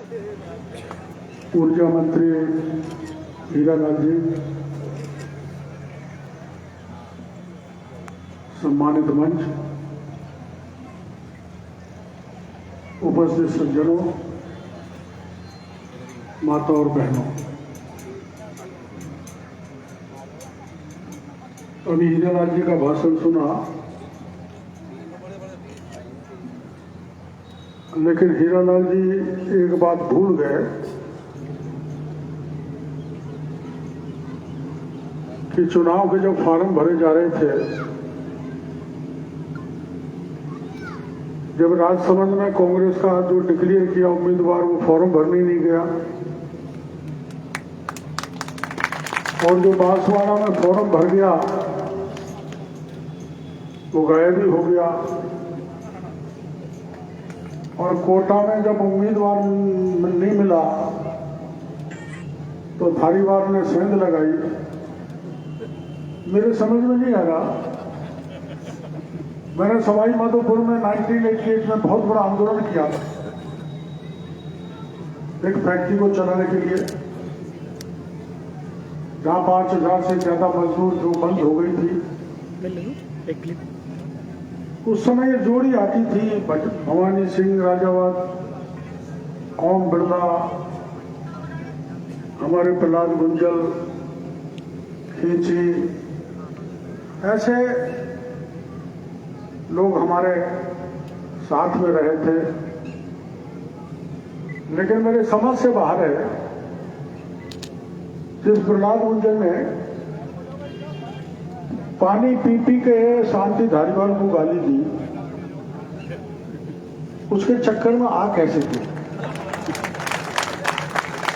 ऊर्जा मंत्री हीरालाल जी, सम्मानित मंच, उपस्थित सज्जनों, माता और बहनों, अभी हीरालाल जी का भाषण सुना, लेकिन हीरालाल जी एक बात भूल गए कि चुनाव के जब फॉर्म भरे जा रहे थे, जब राजसमंद में कांग्रेस का जो डिक्लेयर किया उम्मीदवार वो फॉर्म भरने नहीं गया, और जो बांसवाड़ा में फॉर्म भर गया वो गायब ही हो गया, और कोटा में जब उम्मीदवार नहीं मिला तो धारीवाल ने सेंध लगाई। मेरे समझ में नहीं आ रहा। मैंने सवाई माधोपुर में 1988 में बहुत बड़ा आंदोलन किया था एक फैक्ट्री को चलाने के लिए, जहां 5000 से ज्यादा मजदूर जो बंद हो गई थी। उस समय ये जोड़ी आती थी, भवानी सिंह राजावत, ओम बिरला, हमारे प्रहलाद गुंजल, खींची, ऐसे लोग हमारे साथ में रहे थे। लेकिन मेरे समझ से बाहर है, जिस प्रहलाद गुंजल ने पानी पी पी के शांति धारीवाल को गाली दी, उसके चक्कर में आ कैसे दी?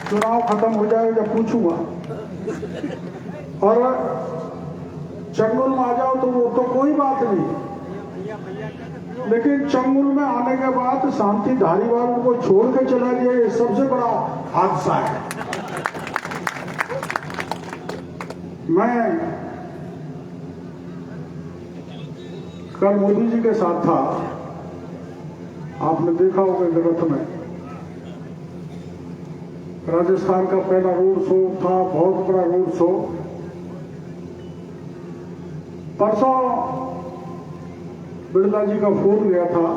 चुनाव खत्म हो जाएगा जब पूछूंगा, और चंगुल में आ जाओ तो वो तो कोई बात नहीं, लेकिन चंगुल में आने के बाद शांति धारीवाल को छोड़ के चला गया, ये सबसे बड़ा हादसा है। मैं कल मोदी जी के साथ था, आपने देखा होगा जगत में, राजस्थान का पहला रोड शो था, बहुत बड़ा रोड शो। परसों बिरला जी का फोन गया था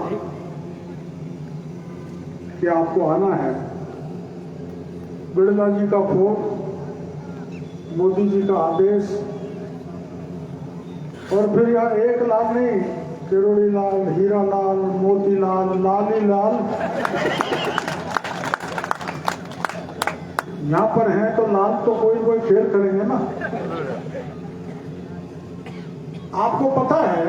कि आपको आना है। बिरला जी का फोन, मोदी जी का आदेश, और फिर यह एक लाल नहीं, किरोड़ी लाल, हीरा लाल, मोती लाल, लाली लाल यहां पर हैं, तो लाल तो कोई खेल करेंगे ना। आपको पता है,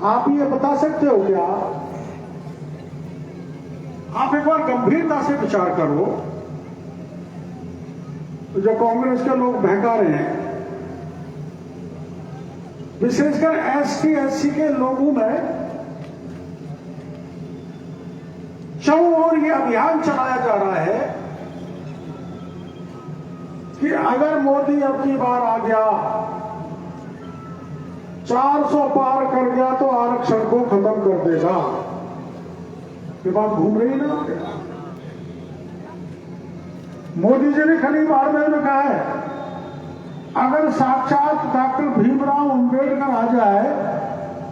आप ये बता सकते हो क्या? आप एक बार गंभीरता से विचार करो, जो कांग्रेस के लोग बहका रहे हैं, विशेषकर एसटी एससी के लोगों में चारों ओर ये अभियान चलाया जा रहा है कि अगर मोदी अब की बार आ गया, 400 पार कर गया तो आरक्षण को खत्म कर देगा। ये बात घूम रही ना। मोदी जी ने खली बाड़मेर में कहा है, अगर साक्षात डॉक्टर भीमराव अंबेडकर आ जाए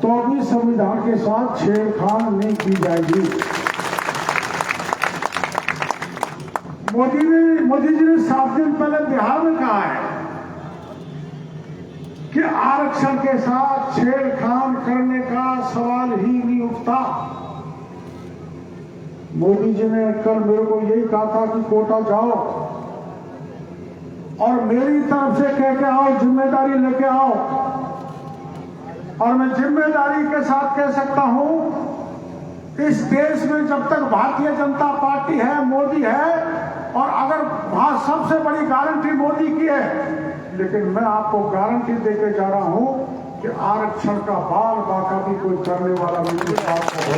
तो भी संविधान के साथ छेड़छाड़ नहीं की जाएगी। मोदी जी ने 7 दिन पहले बिहार में कहा है कि आरक्षण के साथ छेड़छाड़ करने का सवाल ही नहीं उठता। मोदी जी ने कल मेरे को यही कहा था कि कोटा जाओ और मेरी तरफ से कह के आओ, जिम्मेदारी लेके आओ। और मैं जिम्मेदारी के साथ कह सकता हूं, इस देश में जब तक भारतीय जनता पार्टी है, मोदी है, और अगर वहां सबसे बड़ी गारंटी मोदी की है, लेकिन मैं आपको गारंटी देके जा रहा हूं कि आरक्षण का बाल बाका भी कोई करने वाला मेरे साथ होगा।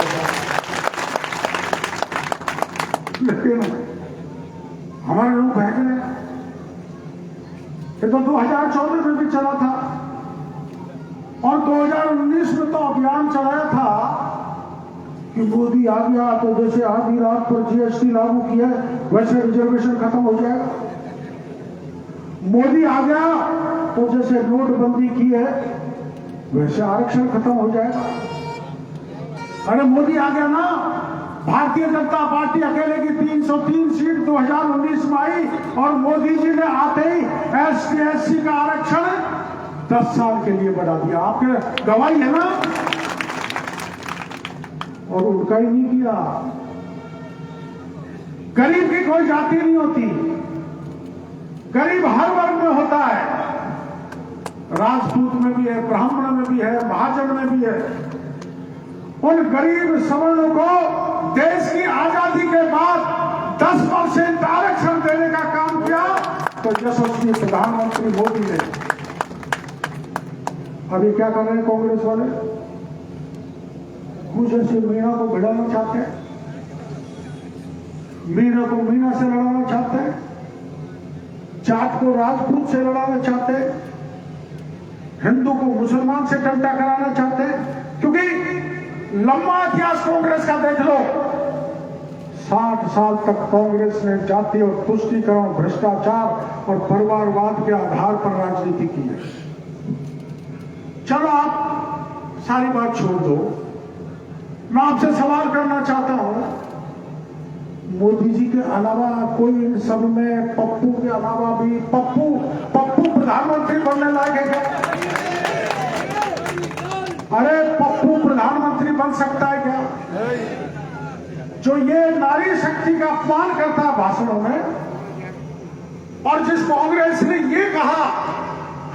लेकिन हमारे लोग बहक गए। ये तो 2014 में भी चला था, और 2019 में तो अभियान चलाया था कि मोदी आ गया तो जैसे आधी रात पर जीएसटी लागू किया वैसे रिजर्वेशन खत्म हो जाएगा। मोदी आ गया तो जैसे नोटबंदी की है वैसे आरक्षण खत्म हो जाएगा। अरे मोदी आ गया ना, भारतीय जनता पार्टी अकेले की 303 सीट 2019 में आई और मोदी जी ने आते ही एसटी एससी का आरक्षण 10 साल के लिए बढ़ा दिया। आपके गवाही है ना, और उनका ही नहीं किया। गरीब की कोई जाति नहीं होती, गरीब हर वर्ग में होता है, राजपूत में भी है, ब्राह्मण में भी है, महाजन में भी है। उन गरीब सवर्णों को देश की आजादी के बाद 10% आरक्षण देने का काम किया तो यशस्वी प्रधानमंत्री मोदी ने। अभी क्या कर रहे हैं कांग्रेस वाले? कुछ ऐसे मीणा को भिड़ाना चाहते हैं, मीणा को मीणा से लड़ाना चाहते हैं, जाट को राजपूत से लड़ाना चाहते हैं, हिंदू को मुसलमान से डंडा कराना चाहते हैं। क्योंकि लंबा इतिहास कांग्रेस का देख लो, 60 साल तक कांग्रेस ने जाति और तुष्टीकरण, भ्रष्टाचार और परिवारवाद के आधार पर राजनीति की है। चलो आप सारी बात छोड़ दो, मैं आपसे सवाल करना चाहता हूं, मोदी जी के अलावा कोई इन सब में, पप्पू के अलावा भी, पप्पू प्रधानमंत्री बनने लायक है क्या? अरे पप्पू प्रधानमंत्री बन सकता है क्या? जो ये नारी शक्ति का अपमान करता है भाषणों में, और जिस कांग्रेस ने ये कहा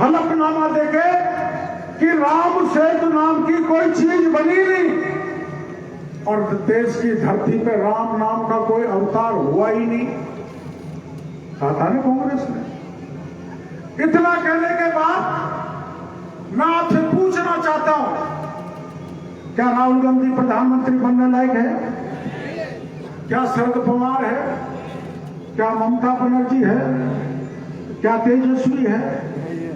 हलफनामा देके कि राम सेतु नाम की कोई चीज बनी नहीं, और देश की धरती पे राम नाम का कोई अवतार हुआ ही नहीं, कहा था ना कांग्रेस ने। इतना कहने के बाद मैं आपसे पूछना चाहता हूं, क्या राहुल गांधी प्रधानमंत्री बनने लायक है? क्या शरद पवार है? क्या ममता बनर्जी है? क्या तेजस्वी है?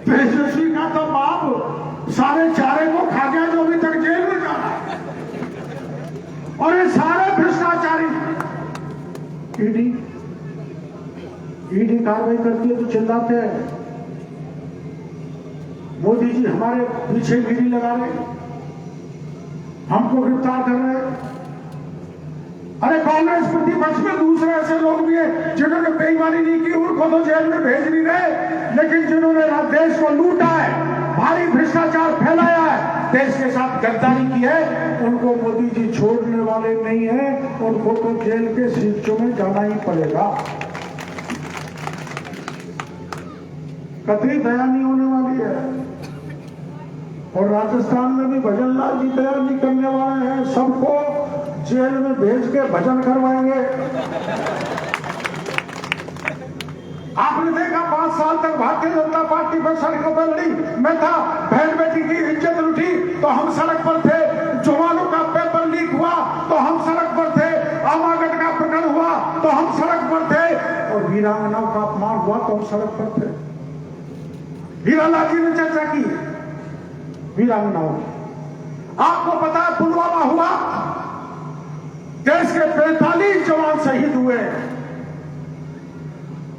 तेजस्वी का तो बाप सारे चारे को खा गया जो अभी तक जेल में जा रहा है, और ये सारे भ्रष्टाचारी। ईडी कार्रवाई करती है तो चिल्लाते हैं मोदी जी हमारे पीछे ईडी लगा रहे, हमको गिरफ्तार कर रहे। अरे कांग्रेस प्रतिपक्ष में दूसरे ऐसे लोग भी हैं जिन्होंने बेईमानी नहीं की, उनको तो जेल में भेज नहीं रहे, लेकिन जिन्होंने देश को लूटा है, भारी भ्रष्टाचार फैलाया है, देश के साथ गद्दारी की है, उनको मोदी जी छोड़ने वाले नहीं है, उनको तो जेल के शीर्षों में जाना ही पड़ेगा। कतई दया नहीं होने वाली है। और राजस्थान में भी भजन लाल जी दया नहीं करने वाले हैं, सबको जेल में भेज के भजन करवाएंगे। आपने देखा 5 साल तक भारतीय जनता पार्टी पर सड़कों पर लड़ी, मैं था, बहन बेटी की इज्जत लूटी तो हम सड़क पर थे, जवानों का पेपर लीक हुआ तो हम सड़क पर थे, आमागढ़ का प्रकरण हुआ तो हम सड़क पर थे, और वीरांगनाओं का अपमान हुआ तो हम सड़क पर थे। हीरालाल जी ने चर्चा की वीरांगनाओं। आपको पता है पुलवामा हुआ, देश के 45 जवान शहीद हुए,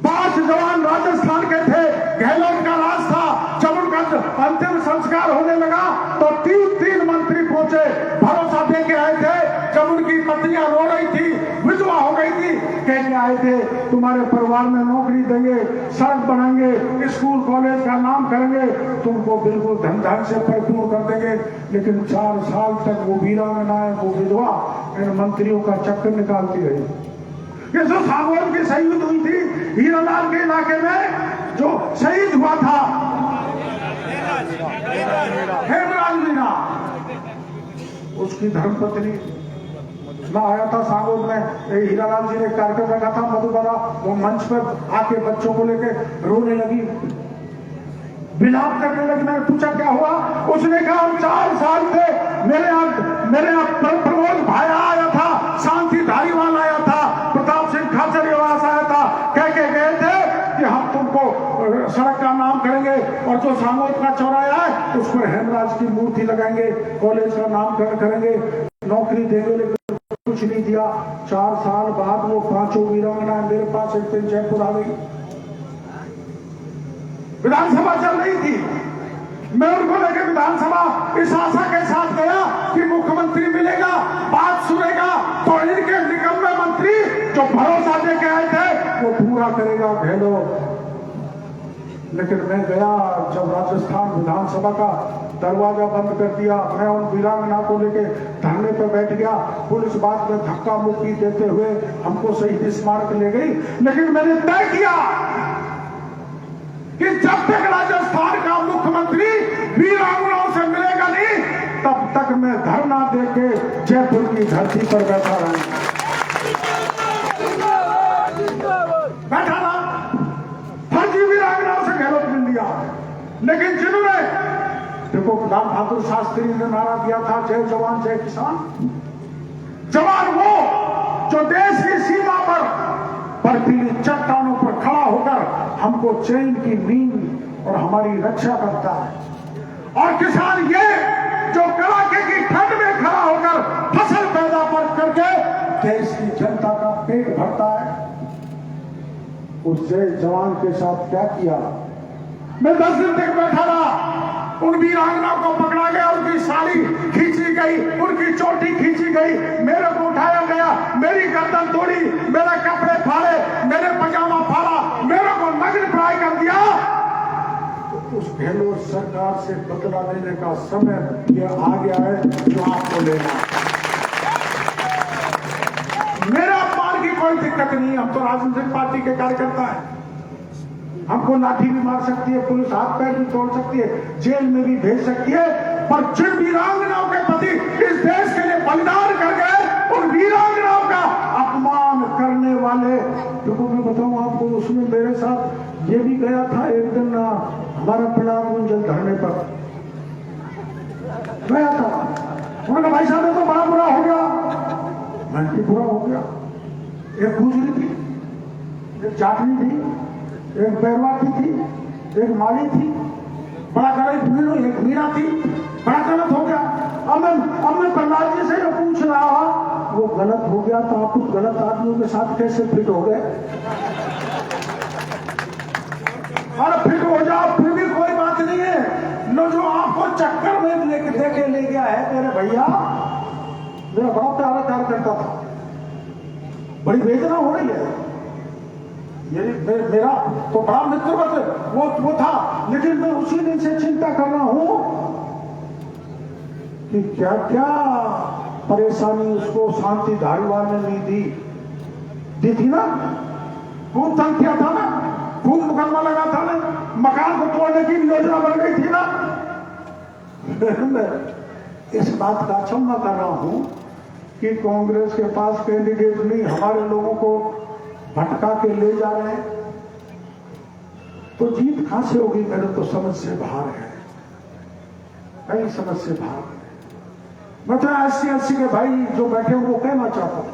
5 जवान राजस्थान के थे, गहलोत का राज था। जब उनका अंतिम संस्कार होने लगा तो 3 मंत्री पहुंचे, भरोसा दे के आए थे। जब उनकी पत्नियां रो रही थी, विधवा हो गई थी, कह के आए थे तुम्हारे परिवार में नौकरी देंगे, सड़क बनाएंगे, स्कूल कॉलेज का नाम करेंगे, तुमको बिल्कुल धन धन से भरपूर कर देंगे। लेकिन 4 साल तक वो वीरांगनाएं, वो विधवा इन मंत्रियों का चक्कर निकालती रही। ये जो सागौन की शहीद हुई थी हीरालाल के इलाके में, जो शहीद हुआ था हेमराज मीणा, उसकी धर्मपत्नी, मैं आया था सागौन में, हीरालाल जी ने कार्यक्रम रखा था मधुबरा, वो मंच पर आके बच्चों को लेके रोने लगी, विलाप करने लगी। मैंने पूछा क्या हुआ? उसने कहा हम 4 साल से मेरे यहाँ प्रमोद भाया आया था, शांति धारीवाल आया था, प्रताप सिंह खाचरियावास आया था, कह के गए थे कि हम तुमको सड़क का नाम करेंगे और जो सामोद का चौराहा है उस पर हेमराज की मूर्ति लगाएंगे, कॉलेज का नाम करेंगे, नौकरी देंगे। लेकिन दिया। 4 साल बाद वो 5 वीरांगना मेरे पास एक दिन जयपुर आ गई। विधानसभा चल रही थी, मैं उनको लेकर विधानसभा इस आशा के साथ गया कि मुख्यमंत्री मिलेगा, बात सुनेगा, तो इनके निकम्मे मंत्री जो भरोसा दे के आए थे वो पूरा करेगा गहलोत। लेकिन मैं गया, जब राजस्थान विधानसभा का दरवाजा बंद कर दिया, मैं उन वीरांगना को लेके धरने पर बैठ गया। पुलिस बाद में धक्का मुक्की देते हुए हमको शहीद स्मारक ले गई। लेकिन मैंने तय किया कि जब तक राजस्थान का मुख्यमंत्री वीरांगनाओं से मिलेगा नहीं, तब तक मैं धरना देके जयपुर की धरती पर बैठा रहूंगा। बैठा रहा, फर्जी वीरांगनाओं से गहलोत मिल लिया। लेकिन जिन्होंने, देखो लाल बहादुर शास्त्री ने नारा दिया था, जय जवान जय किसान। जवान वो जो देश की सीमा पर बर्फीली चट्टानों पर खड़ा होकर हमको चैन की नींद और हमारी रक्षा करता है। और किसान ये जो कड़ाके की ठंड में खड़ा होकर फसल पैदा करके देश की जनता का पेट भरता है। उस जय जवान के साथ क्या किया? मैं 10 दिन तक बैठा रहा। उन वीरांगनाओं को पकड़ा गया, उनकी साड़ी खींची गई, उनकी चोटी खींची गई, मेरे को उठाया गया, मेरी गर्दन तोड़ी, मेरे कपड़े फाड़े, मेरे पजामा फाड़ा, मेरे को नग्न प्राय कर दिया। तो उस गहलोत सरकार से बदला लेने का समय ये आ गया है जो आपको लेना। मेरा अपमान की कोई दिक्कत नहीं, हम तो राजनीतिक पार्टी के कार्यकर्ता है। हमको लाठी भी मार सकती है, पुलिस हाथ पैर भी तोड़ सकती है, जेल में भी भेज सकती है, पर जिन वीरांगनाओं के प्रति इस देश के लिए बलिदान कर गए, उन वीरांगनाओं का अपमान करने वाले, देखो मैं बताऊं आपको, उसमें मेरे साथ ये भी गया था एक दिन हमारा प्रणाम गुंजन धरने पर गया था। उन्होंने भाई साहब ये तो बड़ा बुरा हो गया। मैं भी बुरा हो गया। एक गुजरी थी, एक जाटनी थी, एक बैरवाती थी, एक माली थी, बड़ा गलत भीड़, एक मीरा थी, बड़ा गलत हो गया। अब मैं प्रहलाद जी से जो पूछ रहा, वो गलत हो गया तो आप उस गलत आदमियों के साथ कैसे फिट हो गए? और फिट हो जाओ फिर भी कोई बात नहीं है। लो जो आपको चक्कर में देके ले गया है मेरे भैया, मेरा बड़ा प्यारा प्यार करता था, बड़ी वेदना हो रही है। मेरा तो बड़ा मित्र वो था, लेकिन मैं उसी दिन से चिंता कर रहा हूं कि क्या क्या परेशानी उसको शांति धारीवाल ने नहीं दी थी ना। खूब तंग किया था ना, खूब मुकदमा लगा था ना, मकान को तोड़ने की योजना बन गई थी ना। मैं इस बात का अचंभा कर रहा हूं कि कांग्रेस के पास कैंडिडेट नहीं, हमारे लोगों को भटका के ले जा रहे हैं, तो जीत कहां से होगी? मेरे तो समझ से बाहर है, कई समझ से बाहर है। मैं तो SC के भाई जो बैठे वो कहना चाहता हूं,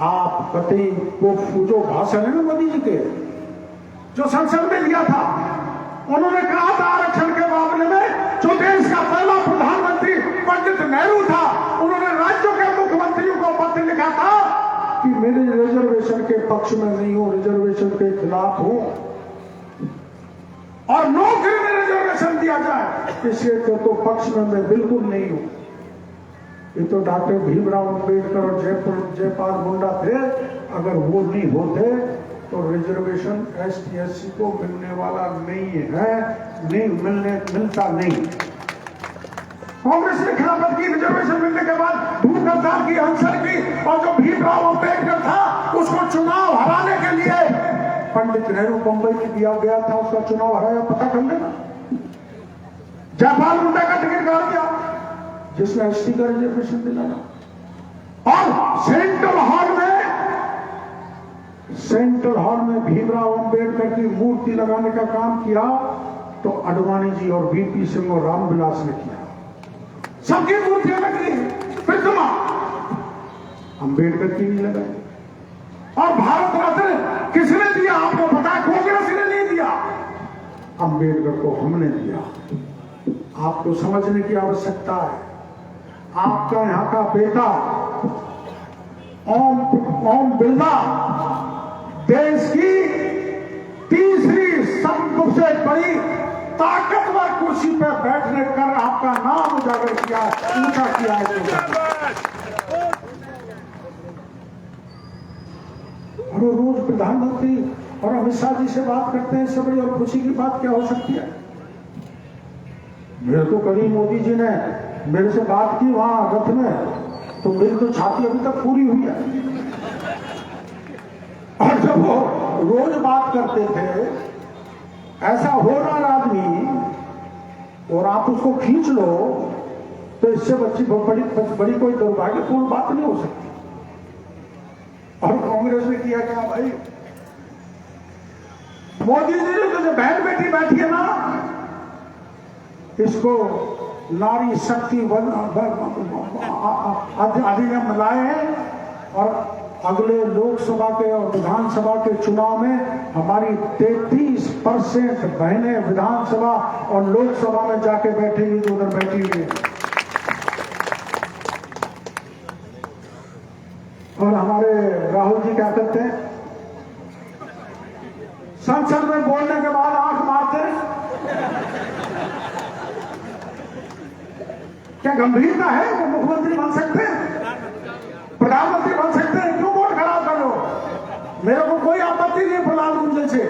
आप कतई को जो भाषण है ना मोदी जी के, जो संसद में लिया था, उन्होंने कहा था आरक्षण के मामले में जो देश का पहला प्रधानमंत्री पंडित नेहरू था, उन्होंने राज्यों के मुख्यमंत्रियों को पत्र लिखा था कि मेरे रिजर्वेशन के पक्ष में नहीं हूं, रिजर्वेशन के खिलाफ हूं, और नौकरी में रिजर्वेशन दिया जाए इसके तो पक्ष में मैं बिल्कुल नहीं हूं। ये तो डॉक्टर भीमराव अंबेडकर और जयपाल मुंडा थे। अगर वो नहीं होते तो रिजर्वेशन ST/SC को मिलने वाला नहीं है, नहीं मिलता नहीं। कांग्रेस ने खिलाफत की, रिजर्वेशन मिलने के बाद भूख हड़ताल की, अनशन की, और जो भीमराव अंबेडकर था उसको चुनाव हराने के लिए पंडित नेहरू बंबई में दिया गया था, उसका चुनाव हराया, पता कर लेना। जयपाल मुंडा का टिकट काट दिया जिसने ST का रिजर्वेशन दिलाया, और सेंट्रल हॉल में भीमराव अंबेडकर की मूर्ति लगाने का काम किया तो अडवाणी जी और VP सिंह और रामविलास ने किया। सबकी मूर्तियां लगी, प्रतिमा अंबेडकर की नहीं लगाई। और भारत रत्न किसने दिया आपको पता है? कांग्रेस ने नहीं दिया, अंबेडकर को हमने दिया। आपको समझने की आवश्यकता है। आपका यहाँ का बेटा ओम बिरला देश की तीसरी सबसे बड़ी ताकतवर कुर्सी पर बैठने कर आपका नाम उजागर किया, ऊंचा किया है। और वो रोज प्रधानमंत्री और अमित शाह जी से बात करते हैं, इससे बड़ी और खुशी की बात क्या हो सकती है। मेरे तो कभी मोदी जी ने मेरे से बात की वहां रथ में, तो मेरी तो छाती अभी तक पूरी हुई है। और जब वो रोज बात करते थे, ऐसा हो रहा आदमी और आप उसको खींच लो, तो इससे बड़ी कोई दुर्भाग्यपूर्ण बात नहीं हो सकती। और कांग्रेस ने किया क्या भाई, मोदी जी ने तो जो बहन बेटी बैठी है ना, इसको नारी शक्ति अधिनियम लाए हैं। और अगले लोकसभा के और विधानसभा के चुनाव में हमारी 33% बहनें विधानसभा और लोकसभा में जाके बैठेंगी, जो उधर बैठी हुई है। और हमारे राहुल जी क्या करते हैं, संसद में बोलने के बाद आंख मारते हैं। क्या गंभीरता है? वो मुख्यमंत्री बन सकते हैं, प्रधानमंत्री बन सकते हैं, क्यों वोट खराब कर लो? मेरे को कोई आपत्ति नहीं प्रहलाद गुंजन से,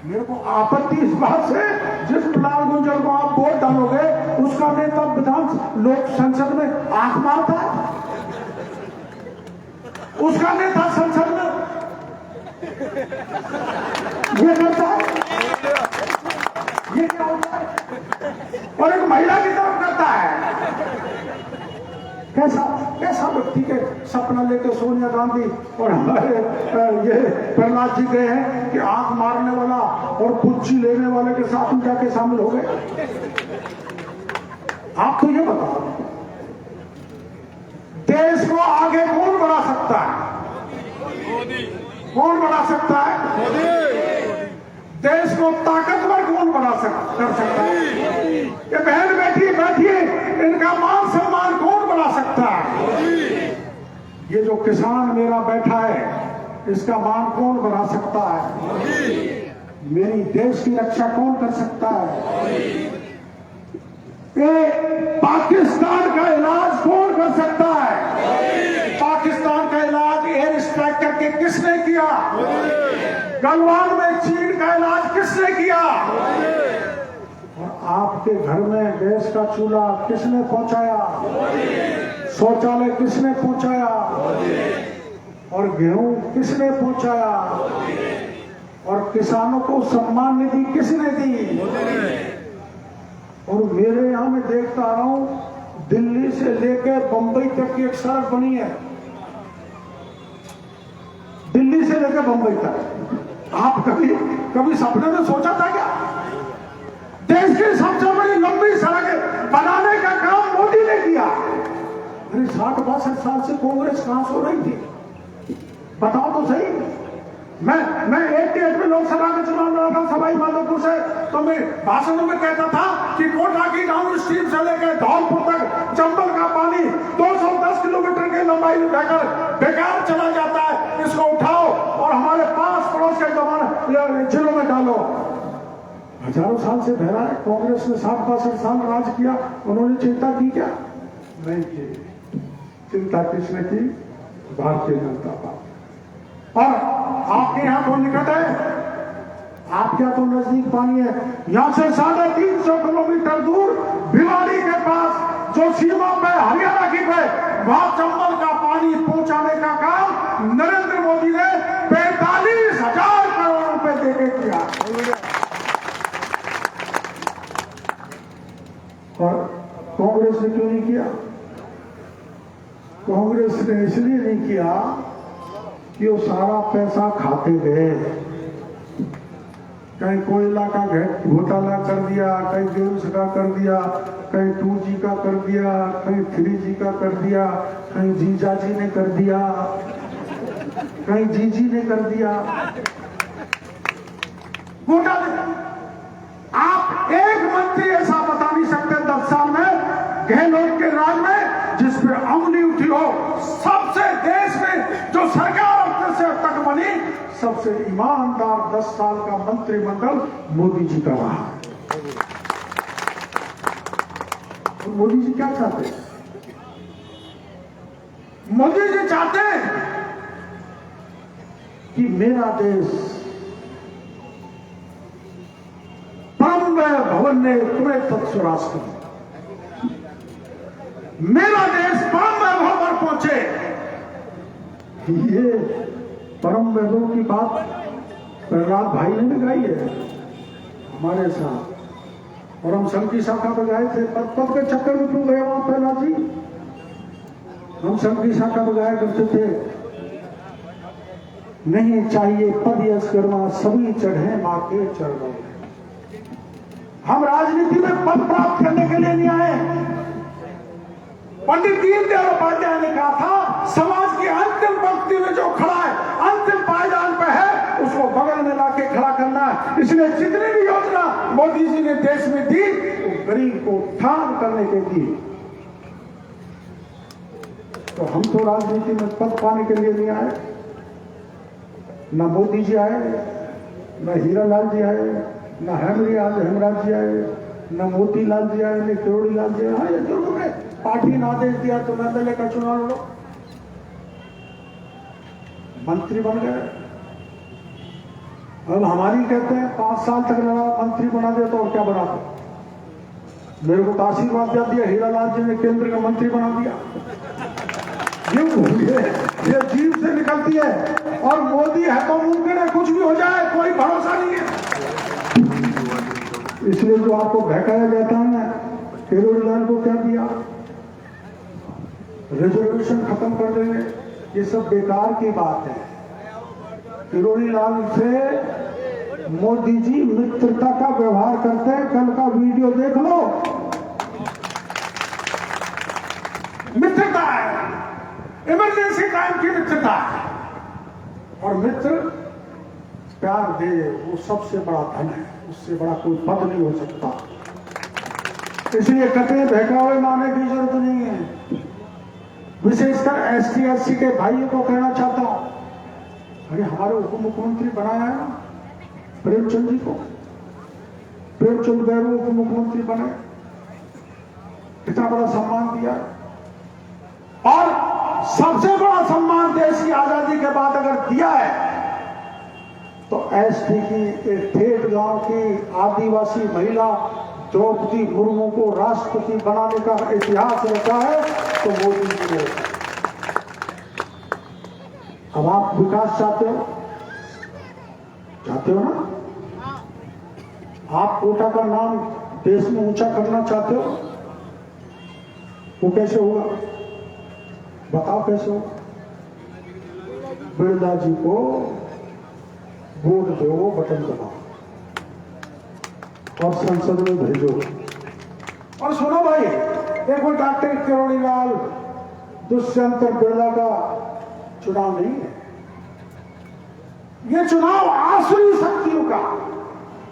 मेरे को आपत्ति इस बात से जिस प्रहलाद गुंजन को आप वोट डालोगे उसका नेता विधान लोक संसद में आंख मारता है, उसका नेता संसद में ये करता है, ये क्या होता है? और एक महिला की तरफ करता है। कैसा व्यक्ति के सपना लेके सोनिया गांधी और हमारे ये प्रहलाद जी गए हैं कि आंख मारने वाला और पुच्ची लेने वाले के साथ में जाके शामिल हो गए। आप तो ये बताओ, देश को आगे कौन बढ़ा सकता है? कौन बढ़ा सकता है? देश को ताकतवर कौन कर सकता है? ये बहन बेटी बैठिए, इनका मान सम्मान कौन बढ़ा सकता है? ये जो किसान मेरा बैठा है, इसका मान कौन बढ़ा सकता है? मेरी देश की रक्षा कौन कर सकता है? ये पाकिस्तान का इलाज कौन कर सकता है? पाकिस्तान का इलाज एयर स्ट्राइक करके किसने किया? गलवान में चीन का इलाज किसने किया? और आपके घर में गैस का चूल्हा किसने पहुंचाया? शौचालय किसने पहुंचाया? और गेहूं किसने पहुंचाया? और किसानों को सम्मान निधि किसने दी? और मेरे यहां मैं देखता आ रहा हूं, दिल्ली से लेकर बंबई तक की एक सड़क बनी है, दिल्ली से लेकर बंबई तक। आप कभी सपने में सोचा था क्या? देश की सबसे बड़ी लंबी सड़क बनाने का काम मोदी ने किया। अरे 60-62 साल से कांग्रेस कहां सो रही थी? बताओ तो सही। मैं 88 में लोकसभा के चुनाव लड़ा था सवाई माधोपुर से, तो मैं भाषणों में कहता था कि कोटा की डाउन स्ट्रीम से लेकर धौलपुर तक चंबल का पानी 210 किलोमीटर की लंबाई में बहकर बेकार चला जाता है, इसको उठाओ और हमारे पास पड़ोस के जिलों में डालो। हजारों साल से बह रहा है, कांग्रेस ने 60-62 साल राज किया, उन्होंने चिंता की क्या? नहीं की। चिंता किसने की? भारतीय जनता पार्टी। और आपके यहाँ तो निकट है, आपके यहाँ तो नजदीक पानी है। यहाँ से 350 किलोमीटर दूर भिवाड़ी के पास जो सीमा पे हरियाणा की पे, वहां चंबल का पानी पहुंचाने का काम नरेंद्र मोदी ने 45,000 करोड़ रुपए देके किया। और कांग्रेस ने क्यों नहीं किया? कांग्रेस ने इसलिए नहीं किया कि वो सारा पैसा खाते गए। कहीं कोयला का घोटाला कर दिया, कहीं गेम्स का कर दिया, कहीं 2G का कर दिया, कहीं 3G का कर दिया, कहीं जीजाजी ने कर दिया, कहीं जीजी ने कर दिया घोटाले। आप एक मंत्री ऐसा बता नहीं सकते 10 साल में गहलोत के राज में जिस पे अंगुली उठी हो, सबसे देश में जो सरकार अपने से अब तक बनी, सबसे ईमानदार 10 साल का मंत्रिमंडल मोदी जी का रहा। तो मोदी जी क्या चाहते हैं? मोदी जी चाहते हैं कि मेरा देश परम भवन ने तुम्हें तत्स्वराष्ट्र, मेरा देश परम वैभव पर पहुंचे। ये परम वैभव की बात प्रहलाद भाई ने भी गाई है हमारे साथ, और हम संघ की शाखा पर गए थे। पद के चक्कर में क्यों गए वहां प्रहलाद जी? हम संघ की शाखा पर गाया करते थे, नहीं चाहिए पद यश कर्मा, सभी चढ़े मां के चरणों। हम राजनीति में पद प्राप्त करने के लिए नहीं आए। पंडित दीनदयाल उपाध्याय ने कहा था, समाज की अंतिम पंक्ति में जो खड़ा है, अंतिम पायदान पे है, उसको बगल में लाके खड़ा करना है। इसलिए जितनी भी योजना मोदी जी ने देश में दी, वो गरीब को उत्थान करने के दी। तो हम तो राजनीति में पद पाने के लिए नहीं आए। न मोदी जी आए, न हीरालाल जी आए, न हेमराज जी आए, न मोतीलाल जी आए, न किरोड़ीलाल जी आए। हाँ, ये जरूर है, पार्टी ने आदेश दिया तो एमएलए का चुनाव लड़ो, मंत्री बन गए। अब हमारी कहते हैं 5 साल तक लड़ा, मंत्री बना दिया तो और क्या बना दो। मेरे को तो आशीर्वाद दिया हीरालाल जी ने, केंद्र का मंत्री बना दिया। ये जीव से निकलती है, और मोदी है तो मुमकिन है कुछ भी हो जाए, कोई भरोसा नहीं है। इसलिए जो आपको बहकाया जाता है ना, किरोड़ीलाल को क्या दिया, रिजर्वेशन खत्म कर देंगे, ये सब बेकार की बात है। किरोड़ीलाल से मोदी जी मित्रता का व्यवहार करते हैं, कल का वीडियो देख लो, मित्रता है, इमरजेंसी टाइम की मित्रता है। और मित्र प्यार दे, वो सबसे बड़ा धन है, उससे बड़ा कोई पद नहीं हो सकता। इसलिए कतई बहकावे मारने की जरूरत नहीं है। विशेषकर एसटी एससी के भाइयों को कहना चाहता हूं, अरे हमारे उप मुख्यमंत्री बनाया है प्रेमचंद जी को, प्रेमचंद बैरू उप मुख्यमंत्री बने, इतना बड़ा सम्मान दिया। और सबसे बड़ा सम्मान देश की आजादी के बाद अगर दिया है तो एसटी की एक ठेठ गांव की आदिवासी महिला द्रौपदी मुर्मू को राष्ट्रपति बनाने का इतिहास रचा है तो मोदी जी ने। अब आप विकास चाहते हो ना? आप कोटा का नाम देश में ऊंचा करना चाहते हो, वो कैसे होगा? बताओ कैसे हो? बिरला जी को वोट दो, बटन दबाओ और संसद में भेजो। और सुनो भाई, देखो डॉक्टर किरोड़ीलाल दुष्यंत बिरला का चुनाव नहीं है, ये चुनाव आसुरी शक्तियों का,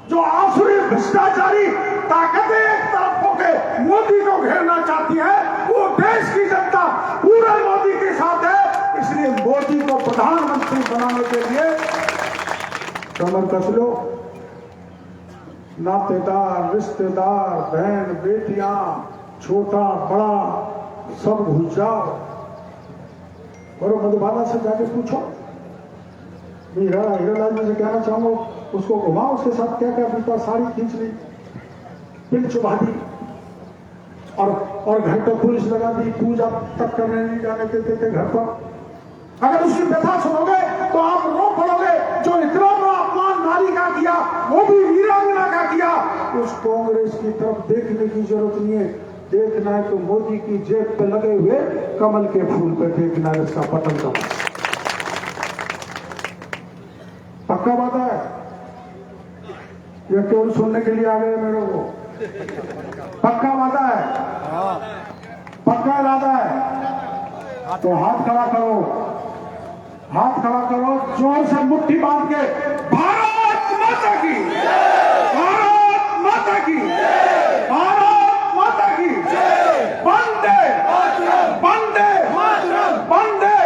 जो आसुरी भ्रष्टाचारी ताकतें एक तरफ होकर मोदी को घेरना चाहती है, वो देश की जनता पूरे मोदी के साथ है। इसलिए मोदी को प्रधानमंत्री बनाने के लिए कमर कस लो, नातेदार, रिश्तेदार, बहन बेटियां, छोटा बड़ा सब घुस जाओ। और मधुबाला से जाके पूछो, हीरालाल जी से कहना चाहूंगा, उसको घुमाओ, उसके साथ क्या क्या बीता, साड़ी खींच ली, पिन चुबा दी, और घर पर पुलिस लगा दी, पूजा तक करने नहीं जाने देते थे घर पर। अगर उसकी व्यथा सुनोगे तो आप रो पड़ोगे, जो इतना बड़ा अपमान नारी का किया, वो भी वीरांगना का किया। उस कांग्रेस की तरफ देखने की जरूरत नहीं है, देखना है तो मोदी की जेब पे लगे हुए कमल के फूल पे देखना है, इसका बटन का। पक्का बात है, ये केवल सुनने के लिए आ गए मेरे को? पक्का वादा है, पक्का इरादा है तो हाथ खड़ा करो, हाथ खड़ा करो, जोर से मुट्ठी बांध के, भारत माता की, भारत माता की, भारत माता की। वंदे वंदे वंदे।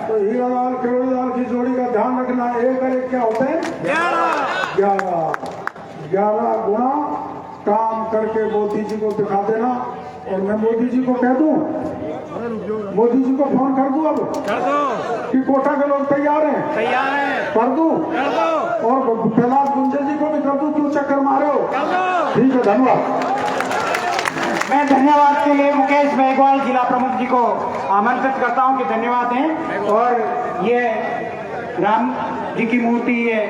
तो हीरालाल केवड़ीलाल की जोड़ी का ध्यान रखना। एक और एक क्या होते हैं? 11 गुना काम करके मोदी जी को दिखा देना। और मैं मोदी जी को कह दूं, मोदी जी को फोन कर दूं अब कि कोटा के लोग तैयार हैं कर दूं, और प्रहलाद गुंजे जी को भी कर दूं, क्यों चक्कर मारे हो? ठीक है, धन्यवाद। मैं धन्यवाद के लिए मुकेश मेघवाल जिला प्रमुख जी को आमंत्रित करता हूं कि धन्यवाद दें। और ये राम जी की मूर्ति है